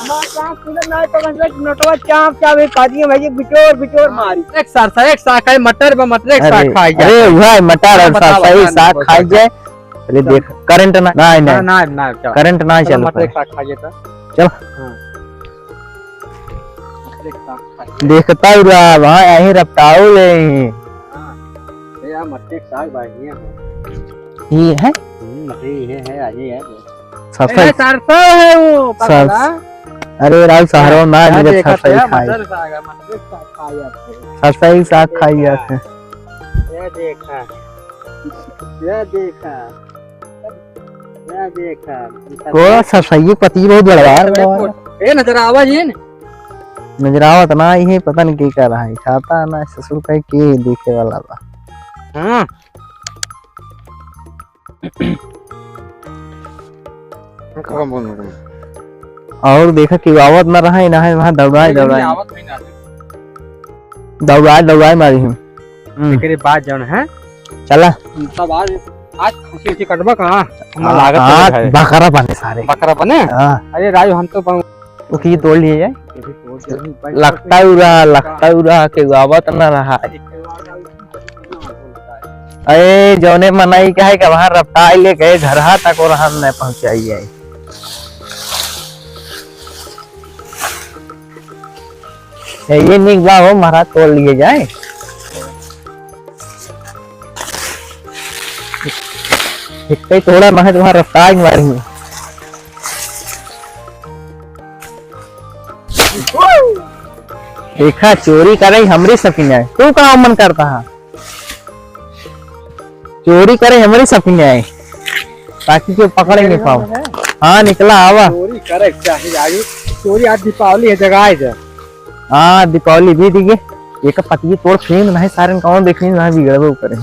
नोटवा चाप चाप एक कादिए भाई बिचोर बिचोर मारी एक सरसा एक साग खाए मटर मटर एक साग खाई जाए। अरे वह मटर और सरसा एक साग खाई जाए। अरे देख करंट ना ना ना करंट ना चल मटर एक साग खाइए तो चल देखता ही रहा वहाँ यही रपटाओ ले यार मटर एक साग भाई ये है मटर ये है आज ये है सरसा सरसा है वो पता। अरे राव सहारो ना मुझे सरसा ही खाई सरसा ही साग खाई जाते ये देखा को सरसा ये पति बहुत बड़ा ए नजर आवाज ये नजर आवत ना ये पता नहीं क्या कर रहा है खाता ना ससुर का के देखे वाला बा। हां और देखा कि आवत ना रहा ना है वहां दौड़ाए मारी हूं एकरे बाद जौन है चला तब आज खसी कटबा कहां लागत है बकरा बने सारे बकरा बने। हां अरे राजू हम तो ओके तोड़ लिए जाए लगता उड़ा के आवत ना रहा। अरे जौने मनाई क्या है कि वहां रफ्तार ले गए घर तक और हम नहीं पहुंचाई है। ये निकला हो महाराज तोड़ लिए जाए थोड़ा मैं तुम्हारा रफ्तार मारी देखा चोरी करे हमारी सपना है तू कहाँ मन करता है चोरी करे हमारी सपना है ताकि क्यों पकड़े नहीं पाओ। हाँ निकला आवा चोरी करे चाहिए चोरी आज दीपावली है जगह है। हाँ दीपावली भी दिखे एक पति तोड़ फेंक ना है सारे कौन देखने ना बिगड़ वो करे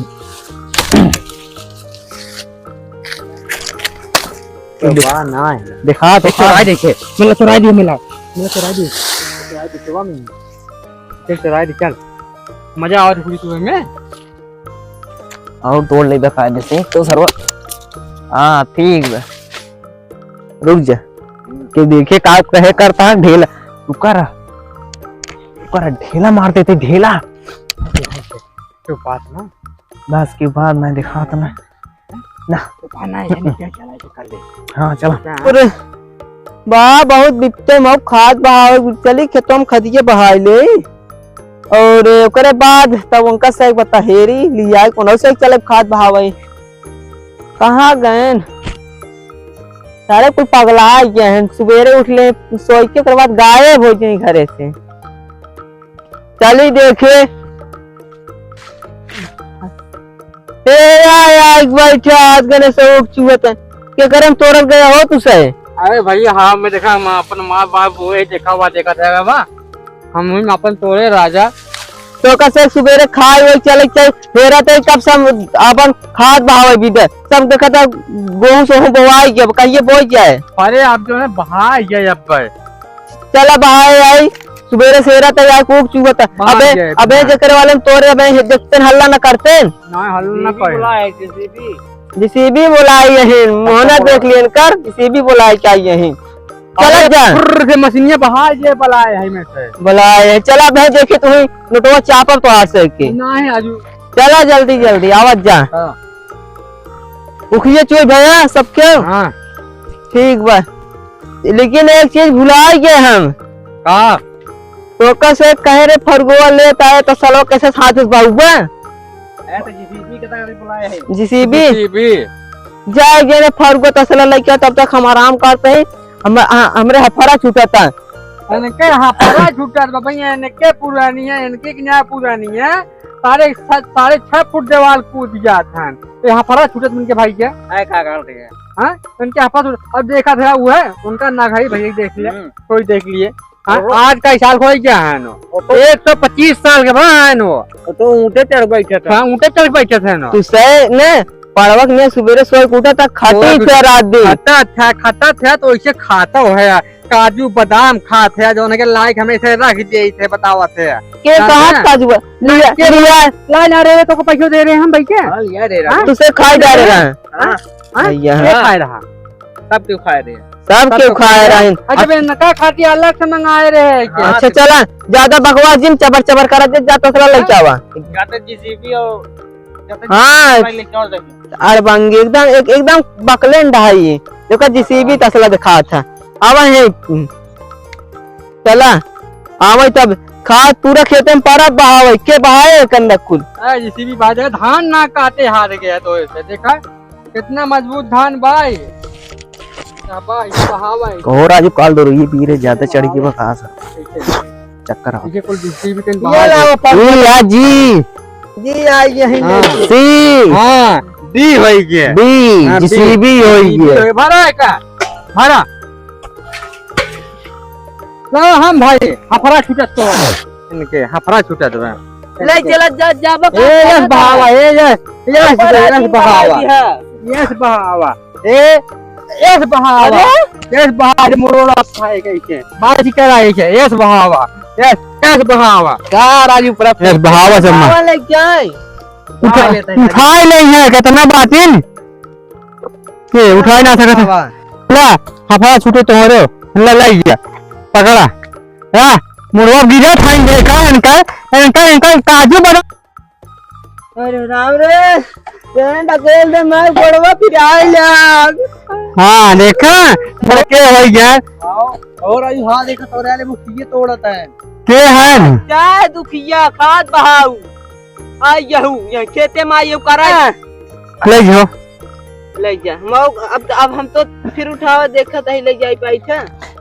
ना है दिखा तो चुराई देखे मतलब चुराई दी मिला चुराई दी चुराई दी चल मजा और हुई तुम्हें में और तोड़ ले दिखा जैसे तो सर्व हाँ ठीक है रुक जा कि देखे का कहे करता है ढेला रुका ढेला मार देते ढेला तो बात ना बस के बाद मैं दिखाता ना हाँ चलो अरे बा बहुत बिकते मौ खाद बहावे चली खेतों में खदिए बहाई ले और ओकरे बाद तब उनका से बता हेरी लिया कोनो से चले खाद बहावे कहाँ गए सारे कोई पगला गए हैं सवेरे उठले सोच के बाद गायब हो गए घरे से चली देखे बैठा आज गने सब चुहत के करम तोड़ल गया हो तुसे। अरे भैया हाँ मैं देखा हम अपन माँ बाप वो देखा हुआ देखा था बा हम अपन तोड़े राजा तो कैसे सवेरे खाए हुए चले फेरा तो कब सब अपन खाद बहावे भी दे सब देखा था गेहूं से बोवाई गया कहिए बोई जाए। अरे आप जो है बहा गए अब चला बहाए आई सवेरे सेरा तैयार खूब चुहत अबे जकर वाले तोड़े अबे देखते हल्ला न करते ना हल्ला न करे जेसीबी बुलाई यही मोहना देख लियन कर जेसीबी बुलाई चाहिए यही चला जा से मशीनिया बहा जे बुलाए है में से बुलाए चला भाई देखे तू नोटवा चापर तो आ सके ना है आजू चला जल्दी आवत जा उखिए चोई भैया सब क्यों हां ठीक बा लेकिन एक चीज भुला गए हम का तो कैसे कहे रे फरगोआ लेता है तो सलो कैसे साथ बाबू ऐसे जीसीबी के तक बुलाए है जीसीबी जाएंगे रे फरगो तसला लेके तब तक हम आराम करते हैं हमरे हफरा छूटता इनके हफरा छूटता भैया इनके पुरानी है इनके क्या पुरानी है सारे 6.5 फुट दीवार कूद जाते हैं तो हफरा छूटत इनके भाई के ऐ का कर दिए हां इनके हफरा अब देखा था वो है उनका नाघाई भैया देख लिया कोई देख लिए आज का साल हो गया है नो 125 साल के बाद है नो तो ऊंटे चढ़ बैठे थे ऊंटे चढ़ बैठे थे नो तू से ने पड़वक ने सवेरे सोए उठा तक खाते थे रात दिन खाता था तो ऐसे खाता है काजू बादाम खाते हैं जो उनके लायक हमें से रख दिए थे बतावा थे के कहां काजू लिया ला ना रे तो को पैसे दे रहे हैं हम भाई के तुसे खाई जा रहे हैं हां ये खा रहा सब क्यों खा रहे हैं सब के खाए रहे। अजब नका खाती अलग से मंगाए रहे क्या? अच्छा चला, ज्यादा बकवास जिन चबर चबर करा दे जा तसला लेके आवा। हाँ अड़बंगी एकदम बकलेन ढाई देखो जीसीबी तसला दिखा था। आवा है चला आवा तब खाद पूरा खेते में पारा बहावे के बहाए कंदक कुल जीसीबी बाजे धान ना काटे हार गया तो ऐसे देखा कितना मजबूत धान भाई कहो राजू काल दो ये पीरे ज्यादा चढ़ के बका चक्कर आ जी आई यही सी हां डी होई गया बी जीसीबी होई गया भरा का भरा ला हम भाई हफरा छूटत तो इनके हफरा छूटत बा ले चला जा जाबा यस बहावा यस बहावा यस बहावा मोरोड़ा खाए कैसे बाजी कराए छे यस बहावा यस बहावा का राजू पर यस बहावा सम्मा ले जाए उठाए नहीं है कितना बातिन के उठाए ना सकत ला हफा छूटे तोहरे ला लाई गया पकड़ा हां मोरवा गिरा खाएंगे का इनका काजू बना। अरे राम रे ट्रेन ढकेल दे मैं पड़वा फिर आए लाग। हां देखा बड़के हो गया और आई हां देखा तोरे वाले मुखिया तोड़ता है के है क्या दुखिया खाद बहाऊ आई यहू ये खेते में आयो करा ले जाओ ले जा अब हम तो फिर उठावा देखा था ले जाई पाई था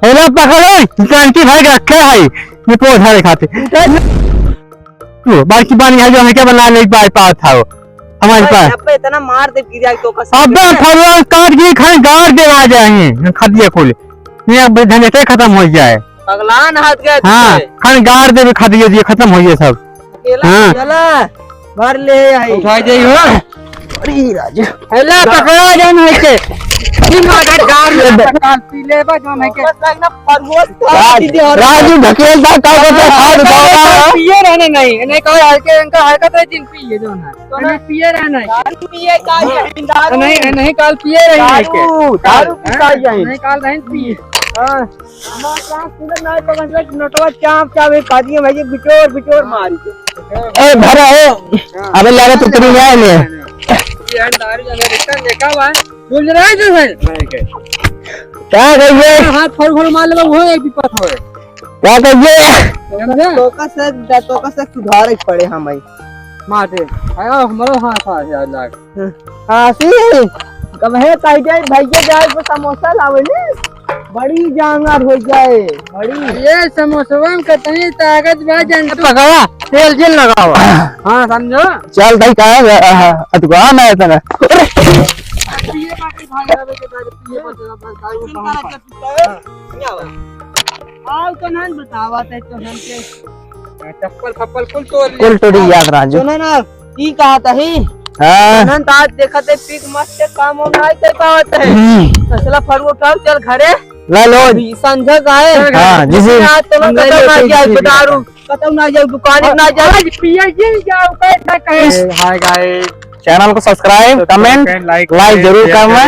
एला पकड़ो जानती भाई रखे है ये पौधा दिखाते बाकी पानी है जो है क्या बना नहीं पाए पास था वो हमारे पास अब इतना मार दे गिरा तो का अब फरवा काट के खाए गाड़ दे आ जाए खदिया खोले ये अब धने से खत्म हो जाए पगलान हाथ गए हां खान गाड़ दे खदिया ये खत्म हो गए सब हां चला भर ले आई उठाई दे हो अरे राजू एला पकड़ा जान है के राजू ढकेलता पिए रहने नहीं इन्हें कहा हल्के इनका हरकत है जिन पिए जो है तो पिए रहना पिए का नहीं काल पिए रहे दारू पिता जाए नहीं काल नहीं पिए हमारा क्लास स्टूडेंट ना पकड़ नोटवा चाप चाप एक कादिए भाई बिचोर मारी ए भरा हो अबे लगा तो तेरी है ले यार दारू जने रिटर्न देखा हुआ बोल रहा है जो है क्या कहिए हाथ फोड़ मार ले वो एक विपत होए क्या कहिए तो का से सुधार पड़े हम भाई माटे आयो हमरो हाथ आ यार लाग हासी कब है कह जाए भैया जाए तो समोसा लावे ने बड़ी जानवर हो जाए बड़ी ये समोसा में कितनी ताकत बा जन पकड़ा तेल जेल लगाओ हां समझो चल भाई का अदुआ ना इतना पिए बाकी भाग आवे के बाद पिए आओ तो नन बतावा ते तो हम के चप्पल फप्पल कुल तोड़ी याद राजू सुना ना की कहा था ही हां नन आज देखा ते पीक मस्त काम हो ना कर पावत है असला फरवो उठाओ चल घरे ला लो संझा गाए हां जिसे आज तो खत्म ना जाए दारू खत्म ना जाए दुकान ना जाए पिए जी जाओ कैसा कहे हाय गाइस चैनल को सब्सक्राइब कमेंट लाइक जरूर करना।